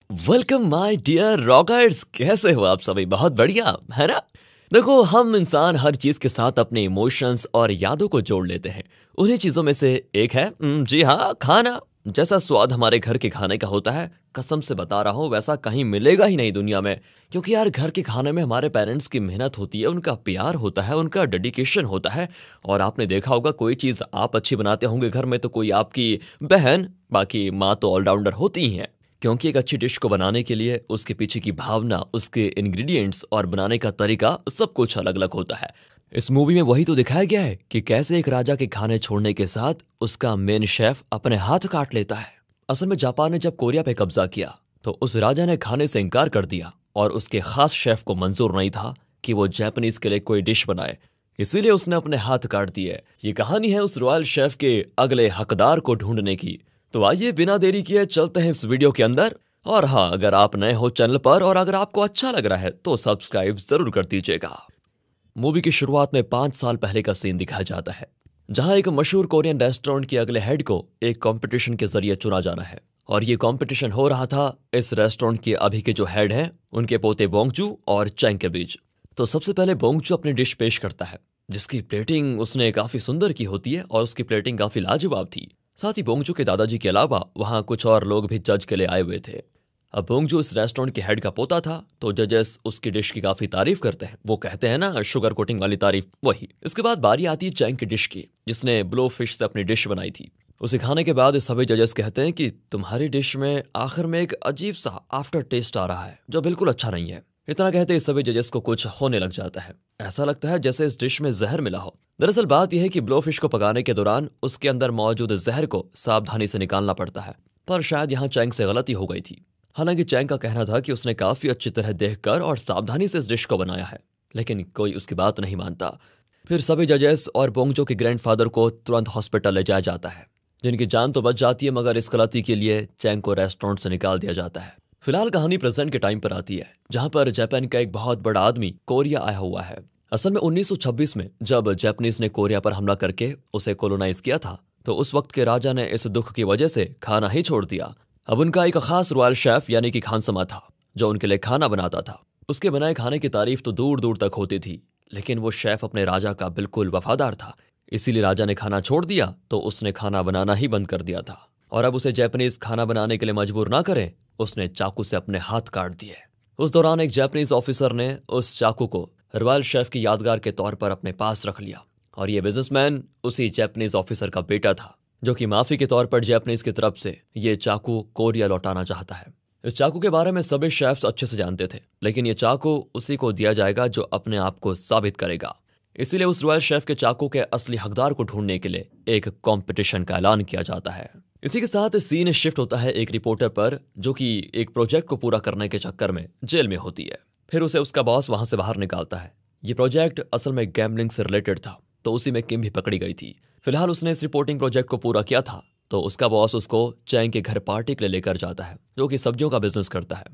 Welcome my dear rockers. कैसे हो आप सभी? बहुत बढ़िया है ना। देखो, हम इंसान हर चीज के साथ अपने इमोशंस और यादों को जोड़ लेते हैं। उन्हीं चीजों में से एक है जी हाँ, खाना। जैसा स्वाद हमारे घर के खाने का होता है, कसम से बता रहा हूँ, वैसा कहीं मिलेगा ही नहीं दुनिया में। क्योंकि यार, घर के खाने में हमारे पेरेंट्स की मेहनत होती है, उनका प्यार होता है, उनका डेडिकेशन होता है। और आपने देखा होगा, कोई चीज़ आप अच्छी बनाते होंगे घर में तो कोई आपकी बहन, बाकी माँ तो ऑलराउंडर होती ही हैं। क्योंकि एक अच्छी डिश को बनाने के लिए उसके पीछे की भावना, उसके इंग्रेडिएंट्स और बनाने का तरीका सब कुछ अलग अलग होता है। इस मूवी में वही तो दिखाया गया है कि कैसे एक राजा के खाने छोड़ने के साथ उसका मेन शेफ अपने हाथ काट लेता है। असल में जापान ने जब कोरिया पे कब्जा किया तो उस राजा ने खाने से इनकार कर दिया और उसके खास शेफ को मंजूर नहीं था कि वो जापानीज के लिए कोई डिश बनाए। इसीलिए उसने अपने हाथ काट दिए। ये कहानी है उस रॉयल शेफ के अगले हकदार को ढूंढने की। तो आइए बिना देरी किए चलते हैं इस वीडियो के अंदर। और हाँ, अगर आप नए हो चैनल पर और अगर आपको अच्छा लग रहा है तो सब्सक्राइब जरूर कर दीजिएगा। मूवी की शुरुआत में 5 साल पहले का सीन दिखाया जाता है, जहां एक मशहूर कोरियन रेस्टोरेंट के अगले हेड को एक कंपटीशन के जरिए चुना जाना है। और ये कंपटीशन हो रहा था इस रेस्टोरेंट के अभी के जो हेड हैं, उनके पोते बोंगजू और चैंग के बीच। तो सबसे पहले बोंगजू अपनी डिश पेश करता है, जिसकी प्लेटिंग उसने काफी सुंदर की होती है और उसकी प्लेटिंग काफी लाजवाब थी। साथ ही बोंगजू के दादाजी के अलावा वहां कुछ और लोग भी जज के लिए आए हुए थे। अब बोंगजू इस रेस्टोरेंट के हेड का पोता था, तो जजेस उसकी डिश की काफी तारीफ करते हैं। वो कहते हैं ना, शुगर कोटिंग वाली तारीफ, वही। इसके बाद बारी आती है चैंग की डिश की, जिसने ब्लो फिश से अपनी डिश बनाई थी। उसे खाने के बाद सभी जजेस कहते हैं कि तुम्हारी डिश में आखिर में एक अजीब सा आफ्टर टेस्ट आ रहा है, जो बिल्कुल अच्छा नहीं है। इतना कहते ही सभी जजेस को कुछ होने लग जाता है। ऐसा लगता है जैसे इस डिश में जहर मिला हो। दरअसल बात यह है कि ब्लो फिश को पकाने के दौरान उसके अंदर मौजूद जहर को सावधानी से निकालना पड़ता है, पर शायद यहाँ चैंग से गलती हो गई थी। हालांकि चैंग का कहना था कि उसने काफी अच्छी तरह देखकर और सावधानी से इस डिश को बनाया है, लेकिन कोई उसकी बात नहीं मानता। फिर सभी जजेस और बोंगजो के ग्रैंडफादर को तुरंत हॉस्पिटल ले जाया जाता है, जिनकी जान तो बच जाती है, मगर इस गलती के लिए चैंग को रेस्टोरेंट से निकाल दिया जाता है। फिलहाल कहानी प्रेजेंट के टाइम पर आती है, जहां पर जापान का एक बहुत बड़ा आदमी कोरिया आया हुआ है। असल में 1926 में जब जापानीज ने कोरिया पर हमला करके उसे कोलोनाइज किया था, तो उस वक्त के राजा ने इस दुख की वजह से खाना ही छोड़ दिया। अब उनका एक खास रॉयल शेफ यानी कि खानसमा था, जो उनके लिए खाना बनाता था। उसके बनाए खाने की तारीफ तो दूर दूर तक होती थी, लेकिन वो शेफ अपने राजा का बिल्कुल वफादार था। इसीलिए राजा ने खाना छोड़ दिया तो उसने खाना बनाना ही बंद कर दिया था। और अब उसे जापानीज खाना बनाने के लिए मजबूर ना करें, उसने चाकू से अपने हाथ काट दिए। उस दौरान एक जापानीज ऑफिसर ने उस चाकू को रॉयल शेफ की यादगार के तौर पर अपने पास रख लिया। और ये बिजनेसमैन उसी जापानीज ऑफिसर का बेटा था, जो कि माफी के तौर पर जापानीज की तरफ से ये चाकू कोरिया लौटाना चाहता है। इस चाकू के बारे में सभी शेफ्स अच्छे से जानते थे, लेकिन ये चाकू उसी को दिया जाएगा जो अपने आप को साबित करेगा। इसीलिए उस रॉयल शेफ के चाकू के असली हकदार को ढूंढने के लिए एक कंपटीशन का ऐलान किया जाता है। इसी के साथ सीन शिफ्ट होता है एक रिपोर्टर पर, जो कि एक प्रोजेक्ट को पूरा करने के चक्कर में जेल में होती है। फिर उसे उसका बॉस वहां से बाहर निकालता है। ये प्रोजेक्ट असल में गैम्बलिंग से रिलेटेड था, तो उसी में किम भी पकड़ी गई थी। फिलहाल उसने इस रिपोर्टिंग प्रोजेक्ट को पूरा किया था, तो उसका बॉस उसको चैंग के घर पार्टी के लिए लेकर जाता है, जो कि सब्जियों का बिजनेस करता है।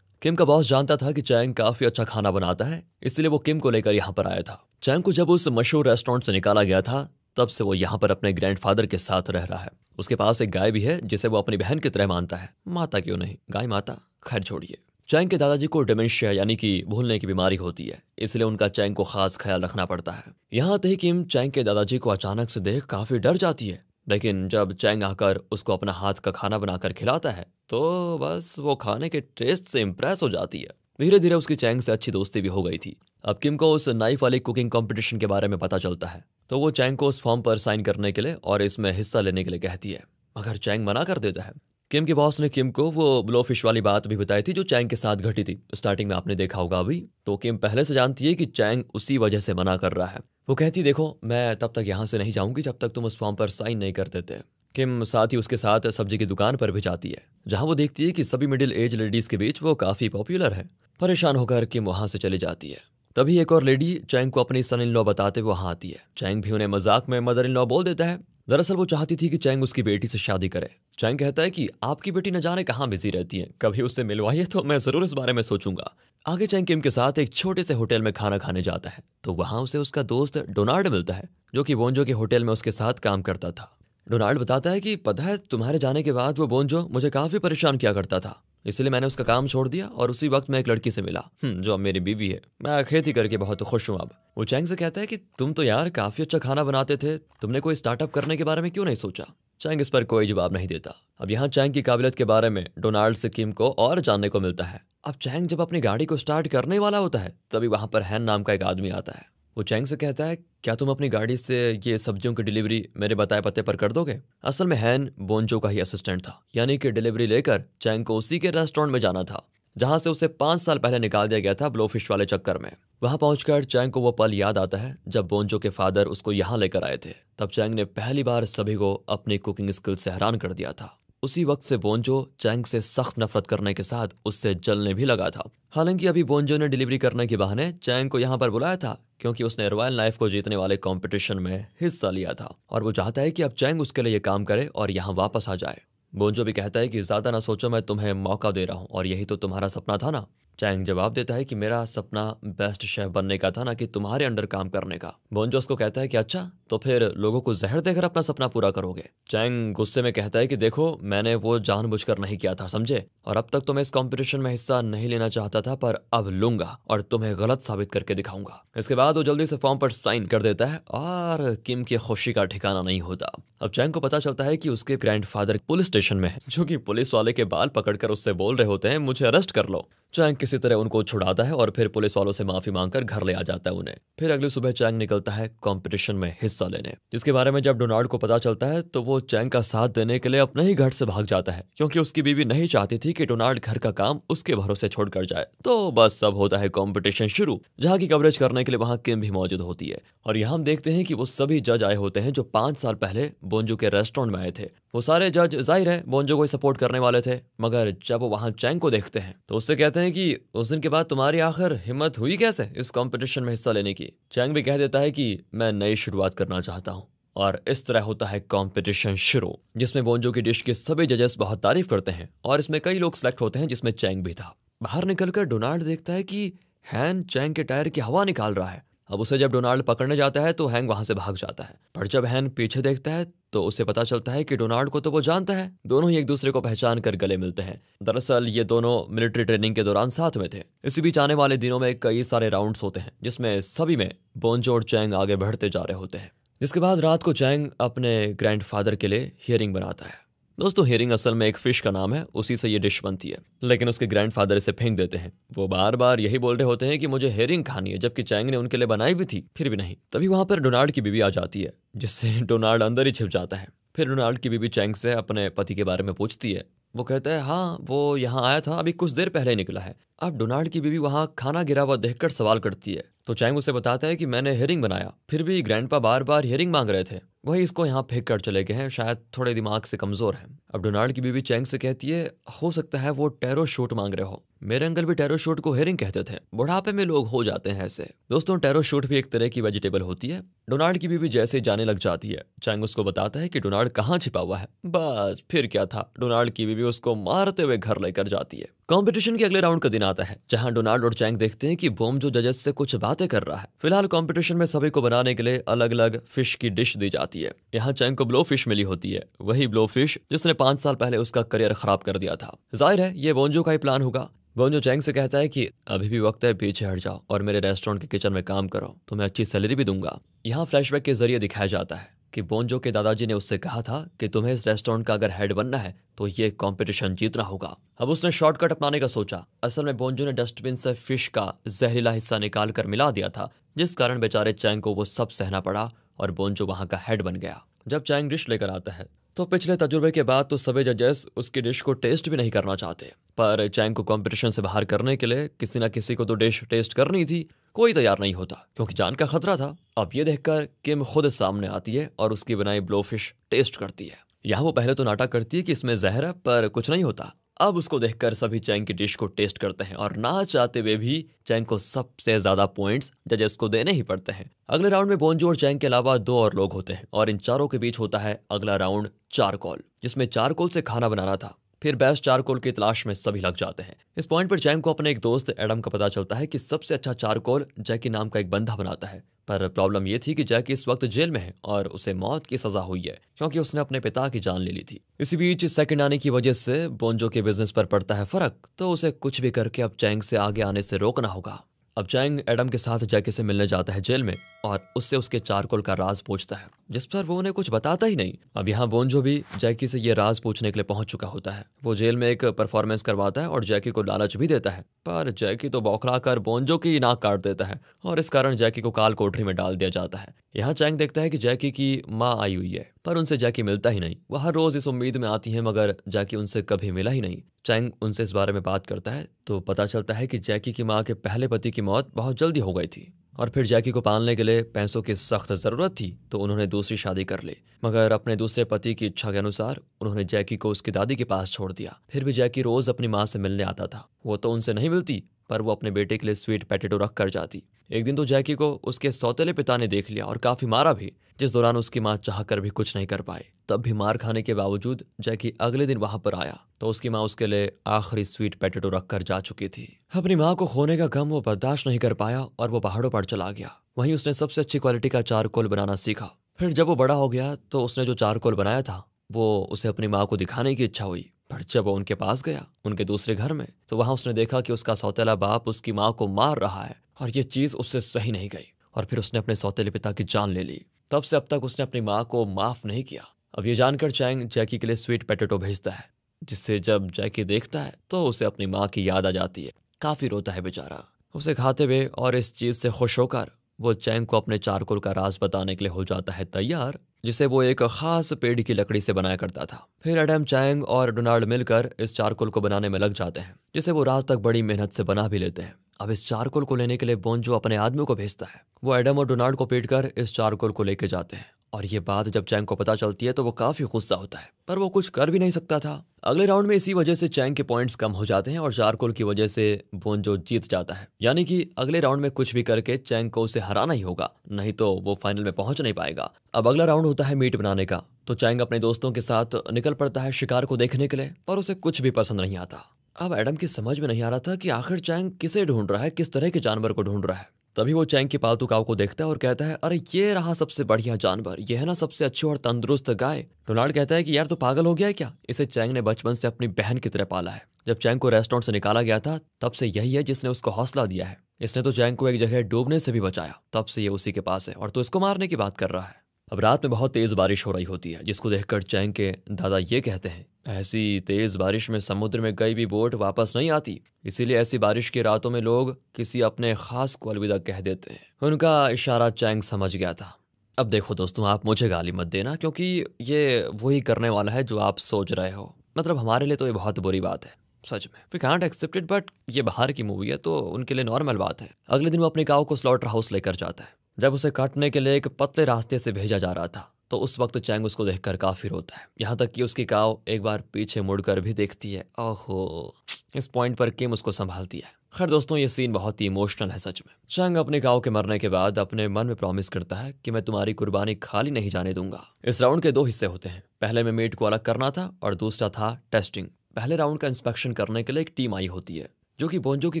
किम का बॉस जानता था कि चैंग काफी अच्छा खाना बनाता है, इसलिए वो किम को लेकर यहाँ पर आया था। चैंग को जब उस मशहूर रेस्टोरेंट से निकाला गया था, तब से वो यहाँ पर अपने ग्रैंडफादर के साथ रह रहा है। उसके पास एक गाय भी है, जिसे वो अपनी बहन की तरह मानता है। माता क्यों नहीं, गाय माता, खैर छोड़िए। चैंग के दादाजी को डिमेंशिया यानी कि भूलने की बीमारी होती है, इसलिए उनका चैंग को खास ख्याल रखना पड़ता है। यहाँ आते ही किम चैंग के दादाजी को अचानक से देख काफी डर जाती है, लेकिन जब चैंग आकर उसको अपना हाथ का खाना बनाकर खिलाता है, तो बस वो खाने के टेस्ट से इम्प्रेस हो जाती है। धीरे धीरे उसकी चैंग से अच्छी दोस्ती भी हो गई थी। अब किम को उस नाइफ वाली कुकिंग कंपटीशन के बारे में पता चलता है, तो वो चैंग को उस फॉर्म पर साइन करने के लिए और इसमें हिस्सा लेने के लिए कहती है, मगर चैंग मना कर देता है। किम के बॉस ने किम को वो ब्लोफिश वाली बात भी बताई थी जो चैंग के साथ घटी थी। स्टार्टिंग में आपने देखा होगा अभी। तो किम पहले से जानती है कि चैंग उसी वजह से मना कर रहा है। वो कहती, देखो मैं तब तक यहाँ से नहीं जाऊंगी जब तक तुम उस फॉर्म पर साइन नहीं कर देते। किम साथ ही उसके साथ सब्जी की दुकान पर भी जाती है, जहाँ वो देखती है कि सभी मिडिल एज लेडीज के बीच वो काफी पॉपुलर है। परेशान होकर किम वहां से चली जाती है। तभी एक और लेडी चैंग को अपनी सन इन लॉ बताते हुए वहां आती है। चैंग भी उन्हें मजाक में मदर इन लॉ बोल देता है। दरअसल वो चाहती थी कि चैंग उसकी बेटी से शादी करे। चैंग कहता है कि आपकी बेटी न जाने कहाँ बिजी रहती है, कभी उससे मिलवाइए तो मैं जरूर इस बारे में सोचूंगा। आगे चैंग किम के साथ एक छोटे से होटल में खाना खाने जाता है, तो वहां उसे उसका दोस्त डोनाल्ड मिलता है, जो कि बोंजो के होटल में उसके साथ काम करता था। डोनाल्ड बताता है कि पता है, तुम्हारे जाने के बाद वो बोंजो मुझे काफी परेशान किया करता था, इसलिए मैंने उसका काम छोड़ दिया और उसी वक्त मैं एक लड़की से मिला, जो अब मेरी बीवी है। मैं खेती करके बहुत खुश हूँ अब। वो चैंग से कहता है कि तुम तो यार काफी अच्छा खाना बनाते थे, तुमने कोई स्टार्टअप करने के बारे में क्यों नहीं सोचा? चैंग इस पर कोई जवाब नहीं देता। अब यहाँ चैंग की काबिलियत के बारे में डोनाल्ड से किम को और जानने को मिलता है। अब चैंग जब अपनी गाड़ी को स्टार्ट करने वाला होता है तभी वहां पर हैन नाम का एक आदमी आता है। वो चैंग से कहता है, क्या तुम अपनी गाड़ी से ये सब्जियों की डिलीवरी मेरे बताए पते पर कर दोगे? असल में हैन बोंजो का ही असिस्टेंट था, यानी कि डिलीवरी लेकर चैंग को उसी के रेस्टोरेंट में जाना था जहां से उसे 5 साल पहले निकाल दिया गया था ब्लोफिश वाले चक्कर में। वहां पहुंचकर चैंग को वो पल याद आता है जब बोंजो के फादर उसको यहाँ लेकर आए थे। तब चैंग ने पहली बार सभी को अपनी कुकिंग स्किल से हैरान कर दिया था। उसी वक्त से बोंजो चैंग से सख्त नफरत करने के साथ उससे जलने भी लगा था। हालांकि अभी बोंजो ने डिलीवरी करने के बहाने चैंग को यहाँ पर बुलाया था क्योंकि उसने रॉयल नाइफ को जीतने वाले कंपटीशन में हिस्सा लिया था और वो चाहता है कि अब चैंग उसके लिए ये काम करे और यहाँ वापस आ जाए। बोंजो भी कहता है कि ज्यादा ना सोचो, मैं तुम्हें मौका दे रहा हूँ और यही तो तुम्हारा सपना था ना। चैंग जवाब देता है कि मेरा सपना बेस्ट शेफ बनने का था, ना कि तुम्हारे अंडर काम करने का। बोंजो उसको कहता है कि अच्छा, तो फिर लोगों को जहर देकर अपना सपना पूरा करोगे? चैंग गुस्से में कहता है कि देखो, मैंने वो जानबूझकर नहीं किया था, समझे? और अब तक तो मैं इस कंपटीशन में हिस्सा नहीं लेना चाहता था, पर अब लूंगा और तुम्हें गलत साबित करके दिखाऊंगा। इसके बाद वो जल्दी से फॉर्म पर साइन कर देता है और किम की खुशी का ठिकाना नहीं होता। अब चैंग को पता चलता है कि उसके ग्रैंडफादर पुलिस स्टेशन में है, जो कि पुलिस वाले के बाल पकड़कर उससे बोल रहे होते हैं, मुझे अरेस्ट कर लो। चैंग किसी तरह उनको छुड़ाता है और फिर पुलिस वालों से माफी मांगकर घर ले आ जाता है उन्हें। फिर अगली सुबह चैंग निकलता है कंपटीशन में हिस्सा लेने, जिसके बारे में जब डोनाल्ड को पता चलता है तो वो चैंग का साथ देने के लिए अपने ही घर से भाग जाता है, क्योंकि उसकी बीवी नहीं चाहती थी कि डोनाल्ड घर का काम उसके भरोसे छोड़कर जाए। तो बस अब होता है कंपटीशन शुरू, जहाँ की कवरेज करने के लिए वहाँ किम भी मौजूद होती है। और यहाँ हम देखते हैं कि वो सभी जज आए होते हैं जो 5 साल पहले बोंजो के रेस्टोरेंट में आए थे। वो सारे जज जाहिर है बोंजो को सपोर्ट करने वाले थे, मगर जब वो वहाँ चैंग को देखते हैं तो उससे कहते हैं कि उस दिन के बाद तुम्हारी आखिर हिम्मत हुई कैसे इस कंपटीशन में हिस्सा लेने की? चैंग भी कह देता है कि मैं नई शुरुआत करना चाहता हूँ। और इस तरह होता है कंपटीशन शुरू, जिसमें बोंजो की डिश के सभी जजेस बहुत तारीफ करते हैं और इसमें कई लोग सिलेक्ट होते हैं, जिसमें चैंग भी था। बाहर निकलकर डोनाल्ड देखता है कि हैन चैंग के टायर की हवा निकाल रहा है। अब उसे जब डोनाल्ड पकड़ने जाता है तो हैंग वहां से भाग जाता है, पर जब हैन पीछे देखता है तो उसे पता चलता है कि डोनाल्ड को तो वो जानता है। दोनों ही एक दूसरे को पहचान कर गले मिलते हैं। दरअसल ये दोनों मिलिट्री ट्रेनिंग के दौरान साथ में थे। इसी बीच आने वाले दिनों में कई सारे राउंड्स होते हैं, जिसमें सभी में बोंजो और चैंग आगे बढ़ते जा रहे होते हैं। जिसके बाद रात को चैंग अपने ग्रैंडफादर के लिए हियरिंग बनाता है। दोस्तों, हेरिंग असल में एक फिश का नाम है, उसी से ये डिश बनती है, लेकिन उसके ग्रैंडफादर इसे फेंक देते हैं। वो बार बार यही बोल रहे होते हैं कि मुझे हेरिंग खानी है, जबकि चैंग ने उनके लिए बनाई भी थी, फिर भी नहीं। तभी वहां पर डोनाल्ड की बीवी आ जाती है, जिससे डोनाल्ड अंदर ही छिप जाता है। फिर डोनाल्ड की बीवी चैंग से अपने पति के बारे में पूछती है। वो कहता है, हाँ, वो यहाँ आया था, अभी कुछ देर पहले ही निकला है। अब डोनाल्ड की बीवी वहाँ खाना गिरा हुआ देखकर सवाल करती है, तो चैंग उसे बताता है कि मैंने हेरिंग बनाया, फिर भी ग्रैंडपा बार बार हेरिंग मांग रहे थे, वही इसको यहाँ फेंक कर चले गए हैं, शायद थोड़े दिमाग से कमजोर हैं। अब डोनाल्ड की बीवी चैंग से कहती है, हो सकता है वो टैरो शूट मांग रहे हो, मेरे अंकल भी टैरो शूट को हेरिंग कहते थे, बुढ़ापे में लोग हो जाते हैं ऐसे। दोस्तों, टैरो शूट भी एक तरह की वेजिटेबल होती है। डोनाल्ड की बीवी जैसे जाने लग जाती है, चैंग उसको बताता है कि डोनाल्ड कहाँ छिपा हुआ है। बस फिर क्या था, डोनाल्ड की बीवी उसको मारते हुए घर लेकर जाती है। कंपटीशन के अगले राउंड का दिन आता है, जहां डोनाल्ड और चैंग देखते हैं कि बोंजो जजेस से कुछ बातें कर रहा है। फिलहाल कंपटीशन में सभी को बनाने के लिए अलग अलग फिश की डिश दी जाती है। यहाँ चैंग को ब्लो फिश मिली होती है, वही ब्लो फिश जिसने 5 साल पहले उसका करियर खराब कर दिया था। जाहिर है ये बोंजो का ही प्लान होगा। बोंजो चैंग से कहता है कि अभी भी वक्त है, पीछे हट जाओ और मेरे रेस्टोरेंट के किचन में काम करो, तुम्हें अच्छी सैलरी भी दूंगा। यहाँ फ्लैशबैक के जरिए दिखाया जाता है कि बोंजो के दादाजी ने उससे कहा था कि तुम्हें इस रेस्टोरेंट का अगर हेड बनना है तो ये कंपटीशन जीतना होगा। अब उसने शॉर्टकट अपनाने का सोचा। असल में बोंजो ने डस्टबिन से फिश का जहरीला हिस्सा निकाल कर मिला दिया था, जिस कारण बेचारे चैंग को वो सब सहना पड़ा और बोंजो वहां का हेड बन गया। जब चैंग डिश लेकर आता है तो पिछले तजुर्बे के बाद तो सभी जजेस उसकी डिश को टेस्ट भी नहीं करना चाहते, पर चैंग को कंपटीशन से बाहर करने के लिए किसी ना किसी को तो डिश टेस्ट करनी थी। कोई तैयार नहीं होता क्योंकि जान का खतरा था। अब ये देखकर किम खुद सामने आती है और उसकी बनाई ब्लोफिश टेस्ट करती है। यहाँ वो पहले तो नाटक करती है कि इसमें जहर है, पर कुछ नहीं होता। अब उसको देखकर सभी चैंग की डिश को टेस्ट करते हैं और ना चाहते हुए भी चैंग को सबसे ज्यादा पॉइंट्स जजेस को देने ही पड़ते हैं। अगले राउंड में बोंजो और चैंग के अलावा 2 और लोग होते हैं और इन चारों के बीच होता है अगला राउंड चारकोल, जिसमें चारकोल से खाना बनाना था। फिर बेस्ट चारकोल की तलाश में सभी लग जाते हैं। इस पॉइंट पर चैंग को अपने एक दोस्त एडम का पता चलता है कि सबसे अच्छा चारकोल जैकी नाम का एक बंदा बनाता है। पर प्रॉब्लम ये थी कि जैकी इस वक्त जेल में है और उसे मौत की सजा हुई है क्योंकि उसने अपने पिता की जान ले ली थी। इसी बीच सेकंड आने की वजह से बोंजो के बिजनेस पर पड़ता है फर्क, तो उसे कुछ भी करके अब चैंग से आगे आने से रोकना होगा। अब चैंग एडम के साथ जैकी से मिलने जाता है जेल में और उससे उसके चारकोल का राज पूछता है, जिस पर वो उन्हें कुछ बताता ही नहीं। अब यहाँ बोंजो भी जैकी से ये राज पूछने के लिए पहुंच चुका होता है। वो जेल में एक परफॉर्मेंस करवाता है और जैकी को लालच भी देता है, पर जैकी तो बौखला कर बोंजो की नाक काट देता है और इस कारण जैकी को काल कोठरी में डाल दिया जाता है। यहाँ चैंग देखता है कि जैकी की माँ आई हुई है, पर उनसे जैकी मिलता ही नहीं। वह हर रोज इस उम्मीद में आती है मगर जैकी उनसे कभी मिला ही नहीं। चैंग उनसे इस बारे में बात करता है तो पता चलता है कि जैकी की माँ के पहले पति की मौत बहुत जल्दी हो गई थी और फिर जैकी को पालने के लिए पैसों की सख्त जरूरत थी, तो उन्होंने दूसरी शादी कर ली। मगर अपने दूसरे पति की इच्छा के अनुसार उन्होंने जैकी को उसकी दादी के पास छोड़ दिया। फिर भी जैकी रोज अपनी माँ से मिलने आता था। वो तो उनसे नहीं मिलती, पर वो अपने बेटे के लिए स्वीट पोटैटो रख कर जाती। एक दिन तो जैकी को उसके सौतेले पिता ने देख लिया और काफी मारा भी, जिस दौरान उसकी माँ चाह कर भी कुछ नहीं कर पाई। तब भी मार खाने के बावजूद जैकी अगले दिन वहां पर आया तो उसकी माँ उसके लिए आखिरी स्वीट पोटैटो रख कर जा चुकी थी। अपनी माँ को खोने का गम वो बर्दाश्त नहीं कर पाया और वो पहाड़ों पर चला गया। वहीं उसने सबसे अच्छी क्वालिटी का चारकोल बनाना सीखा। फिर जब वो बड़ा हो गया तो उसने जो चारकोल बनाया था वो उसे अपनी माँ को दिखाने की इच्छा हुई। पर जब वो उनके पास गया, उनके दूसरे घर में, तो वहां उसने देखा कि उसका सौतेला बाप उसकी माँ को मार रहा है और ये चीज उससे सही नहीं गई और फिर उसने अपने सौतेले पिता की जान ले ली। तब से अब तक उसने अपनी माँ को माफ नहीं किया। अब ये जानकर चैंग जैकी के लिए स्वीट पोटैटो भेजता है, जिससे जब जैकी देखता है तो उसे अपनी माँ की याद आ जाती है। काफी रोता है बेचारा। उसे खाते हुए और इस चीज से खुश होकर वो चैंग को अपने चारकोल का राज बताने के लिए हो जाता है तैयार, जिसे वो एक खास पेड़ की लकड़ी से बनाया करता था। फिर एडम, चैंग और डोनाल्ड मिलकर इस चारकोल को बनाने में लग जाते हैं, जिसे वो रात तक बड़ी मेहनत से बना भी लेते हैं। अब इस चारकोल को लेने के लिए बोंजो अपने आदमियों को भेजता है। वो एडम और डोनाल्ड को पीटकर इस चारकोल को लेके जाते हैं और ये बात जब चैंग को पता चलती है तो वो काफी गुस्सा होता है, पर वो कुछ कर भी नहीं सकता था। अगले राउंड में इसी वजह से चैंग के पॉइंट्स कम हो जाते हैं और चारकोल की वजह से बोंजो जीत जाता है। यानी कि अगले राउंड में कुछ भी करके चैंग को उसे हराना ही होगा, नहीं तो वो फाइनल में पहुंच नहीं पाएगा। अब अगला राउंड होता है मीट बनाने का, तो चैंग अपने दोस्तों के साथ निकल पड़ता है शिकार को देखने के लिए, पर उसे कुछ भी पसंद नहीं आता। अब एडम की समझ में नहीं आ रहा था कि आखिर चैंग किसे ढूंढ रहा है, किस तरह के जानवर को ढूंढ रहा है। तभी वो चैंग की पालतू काऊ को देखता है और कहता है, अरे ये रहा सबसे बढ़िया जानवर, ये है ना सबसे अच्छी और तंदुरुस्त गाय। डोनाल्ड कहता है कि यार तो पागल हो गया है क्या, इसे चैंग ने बचपन से अपनी बहन की तरह पाला है। जब चैंग को रेस्टोरेंट से निकाला गया था तब से यही है जिसने उसको हौसला दिया है। इसने तो चैंग को एक जगह डूबने से भी बचाया, तब से ये उसी के पास है और तो इसको मारने की बात कर रहा है। अब रात में बहुत तेज बारिश हो रही होती है, जिसको देखकर चैंग के दादा ये कहते हैं, ऐसी तेज बारिश में समुद्र में गई भी बोट वापस नहीं आती, इसीलिए ऐसी बारिश की रातों में लोग किसी अपने खास को अलविदा कह देते हैं। उनका इशारा चैंग समझ गया था। अब देखो दोस्तों, आप मुझे गाली मत देना क्योंकि ये वही करने वाला है जो आप सोच रहे हो। मतलब हमारे लिए तो ये बहुत बुरी बात है, सच में we can't accept it, but ये बाहर की मूवी है तो उनके लिए नॉर्मल बात है। अगले दिन वो अपने काऊ को स्लॉटर हाउस लेकर जाता है। जब उसे काटने के लिए एक पतले रास्ते से भेजा जा रहा था तो उस वक्त चैंग उसको देखकर काफी रोता है, यहाँ तक कि उसकी काऊ एक बार पीछे मुड़कर भी देखती है। ओहो, इस पॉइंट पर किम उसको संभालती है। खैर दोस्तों, ये सीन बहुत ही इमोशनल है सच में। चैंग अपने काऊ के मरने के बाद अपने मन में प्रॉमिस करता है कि मैं तुम्हारी कुर्बानी खाली नहीं जाने दूंगा। इस राउंड के 2 हिस्से होते हैं, पहले में मीट को अलग करना था और दूसरा था टेस्टिंग। पहले राउंड का इंस्पेक्शन करने के लिए एक टीम आई होती है जो कि बोंजो की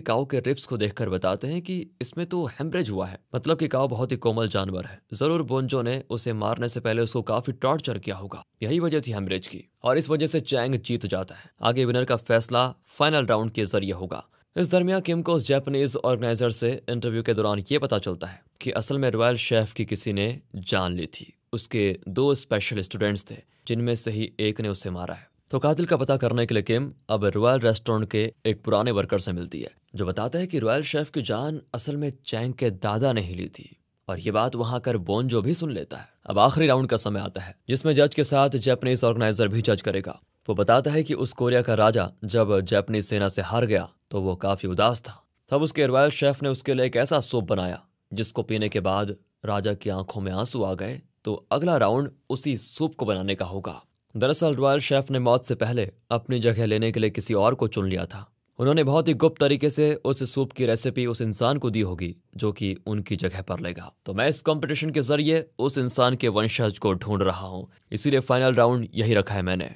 काऊ के रिब्स को देखकर बताते हैं कि इसमें तो हेमरेज हुआ है, मतलब कि काऊ बहुत ही कोमल जानवर है। जरूर बोंजो ने उसे मारने से पहले उसको काफी टॉर्चर किया होगा, यही वजह थी हेमरेज की, और इस वजह से चैंग जीत जाता है। आगे विनर का फैसला फाइनल राउंड के जरिए होगा। इस दरमियान किम को उस जापानीज ऑर्गेनाइजर से इंटरव्यू के दौरान ये पता चलता है कि असल में रॉयल शेफ की किसी ने जान ली थी। उसके 2 स्पेशल स्टूडेंट्स थे जिनमें से ही एक ने उसे मारा है। तो कातिल का पता करने के लिए किम अब रॉयल रेस्टोरेंट के एक पुराने वर्कर से मिलती है जो बताता है कि रॉयल शेफ की जान असल में चैंग के दादा ने ही ली थी, और ये बात वहां कर बोंजो भी सुन लेता है। अब आखिरी राउंड का समय आता है जिसमें जज के साथ जापानीज ऑर्गेनाइजर भी जज करेगा। वो बताता है कि उस कोरिया का राजा जब जापानीज सेना से हार गया तो वो काफी उदास था। तब उसके रॉयल शेफ ने उसके लिए एक ऐसा सूप बनाया जिसको पीने के बाद राजा की आंखों में आंसू आ गए। तो अगला राउंड उसी सूप को बनाने का होगा। दरअसल रॉयल शेफ ने मौत से पहले अपनी जगह लेने के लिए किसी और को चुन लिया था। उन्होंने बहुत ही गुप्त तरीके से उस सूप की रेसिपी उस इंसान को दी होगी जो कि उनकी जगह पर लेगा। तो मैं इस कंपटीशन के जरिए उस इंसान के वंशज को ढूंढ रहा हूँ, इसीलिए फाइनल राउंड यही रखा है मैंने।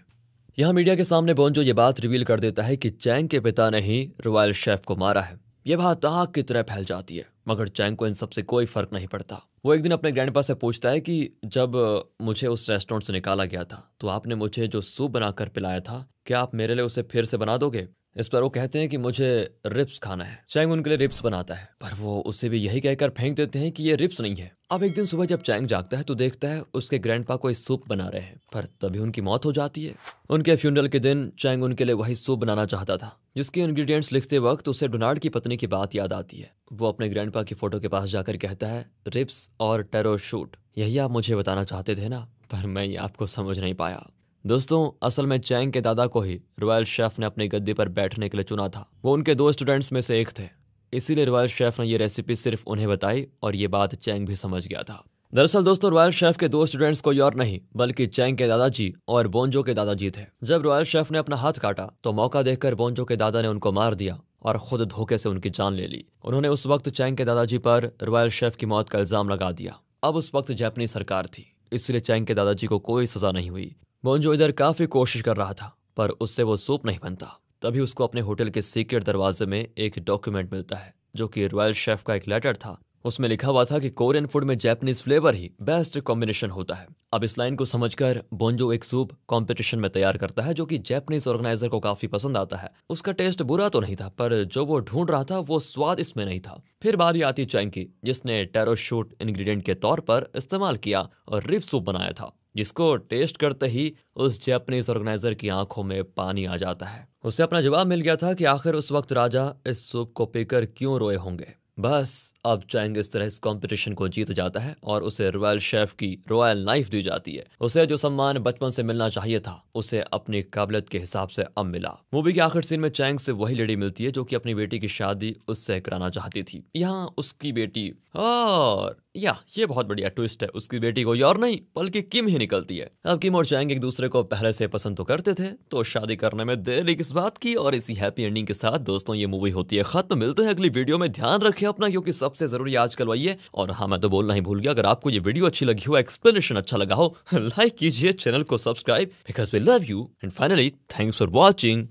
यहाँ मीडिया के सामने बोंजो ये बात रिवील कर देता है कि चैंग के पिता ने ही रॉयल शेफ को मारा है। यह बात आग की तरह फैल जाती है, मगर चैंग को इन सब से कोई फर्क नहीं पड़ता। वो एक दिन अपने ग्रैंडपा से पूछता है कि जब मुझे उस रेस्टोरेंट से निकाला गया था तो आपने मुझे जो सूप बनाकर पिलाया था, क्या आप मेरे लिए उसे फिर से बना दोगे? इस पर वो कहते हैं कि मुझे रिप्स खाना है। चैंग उनके लिए रिप्स बनाता है, पर वो उसे भी यही कहकर फेंक देते हैं कि ये रिप्स नहीं है। अब एक दिन सुबह जब चैंग जागता है तो देखता है उसके ग्रैंडपा कोई सूप बना रहे हैं, पर तभी उनकी मौत हो जाती है। उनके फ्यूनरल के दिन चैंग उनके लिए वही सूप बनाना चाहता था, जिसके इंग्रेडिएंट्स लिखते वक्त उसे डोनाल्ड की पत्नी की बात याद आती है। वो अपने ग्रैंडपा की फोटो के पास जाकर कहता है, रिप्स और टेरो शूट, यही आप मुझे बताना चाहते थे ना, पर मैं ये आपको समझ नहीं पाया। दोस्तों, असल में चैंग के दादा को ही रॉयल शेफ ने अपनी गद्दी पर बैठने के लिए चुना था। वो उनके 2 स्टूडेंट्स में से एक थे, इसीलिए रॉयल शेफ ने ये रेसिपी सिर्फ उन्हें बताई और ये बात चैंग भी समझ गया था। दरअसल दोस्तों, रॉयल शेफ के 2 स्टूडेंट्स कोई और नहीं बल्कि चैंग के दादाजी और बोंजो के दादाजी थे। जब रॉयल शेफ ने अपना हाथ काटा तो मौका देखकर बोंजो के दादा ने उनको मार दिया और खुद धोखे से उनकी जान ले ली। उन्होंने उस वक्त चैंग के दादाजी पर रॉयल शेफ की मौत का इल्जाम लगा दिया। अब उस वक्त जापानीज सरकार थी, इसलिए चैंग के दादाजी को कोई सजा नहीं हुई। बोंजो इधर काफी कोशिश कर रहा था, पर उससे वो सूप नहीं बनता। तभी उसको अपने होटल के सीक्रेट दरवाजे में एक डॉक्यूमेंट मिलता है, जो कि रॉयल शेफ का एक लेटर था। उसमें लिखा हुआ था कि कोरियन फूड में जापानीज फ्लेवर ही बेस्ट कॉम्बिनेशन होता है। अब इस लाइन को समझकर बोंजो एक सूप कंपटीशन में तैयार करता है, जो कि जापानीज ऑर्गेनाइजर को काफी पसंद आता है। उसका टेस्ट बुरा तो नहीं था, पर जो वो ढूंढ रहा था वो स्वाद इसमें नहीं था। फिर बारी आती चैंग की, जिसने टेरो शूट इंग्रेडिएंट के तौर पर इस्तेमाल किया और रिब सूप बनाया था, जिसको टेस्ट करते ही उस जापानीज ऑर्गेनाइजर की आंखों में पानी आ जाता है। उसे अपना जवाब मिल गया था कि आखिर उस वक्त राजा इस सूप को पीकर क्यों रोए होंगे। बस अब चैंग इस तरह इस कंपटीशन को जीत जाता है और उसे रॉयल शेफ की रॉयल नाइफ दी जाती है। उसे जो सम्मान बचपन से मिलना चाहिए था, उसे अपनी काबिलियत के हिसाब से अब मिला। मूवी के आखिर सीन में चैंग से वही लेडी मिलती है जो कि अपनी बेटी की शादी उससे कराना चाहती थी। यहाँ उसकी बेटी, और ये बहुत बढ़िया ट्विस्ट है, उसकी बेटी कोई और नहीं बल्कि किम ही निकलती है। अब किम और चैंग एक दूसरे को पहले से पसंद तो करते थे, तो शादी करने में देरी किस बात की। और इसी हैप्पी एंडिंग के साथ दोस्तों ये मूवी होती है खत्म। मिलते हैं अगली वीडियो में। ध्यान रखिए अपना, क्योंकि सबसे जरूरी आजकल वही है। और हाँ, मैं तो बोलना ही भूल गया, अगर आपको ये वीडियो अच्छी लगी हो, एक्सप्लेनेशन अच्छा लगा हो, लाइक कीजिए, चैनल को subscribe, because we love you, and finally thanks for watching.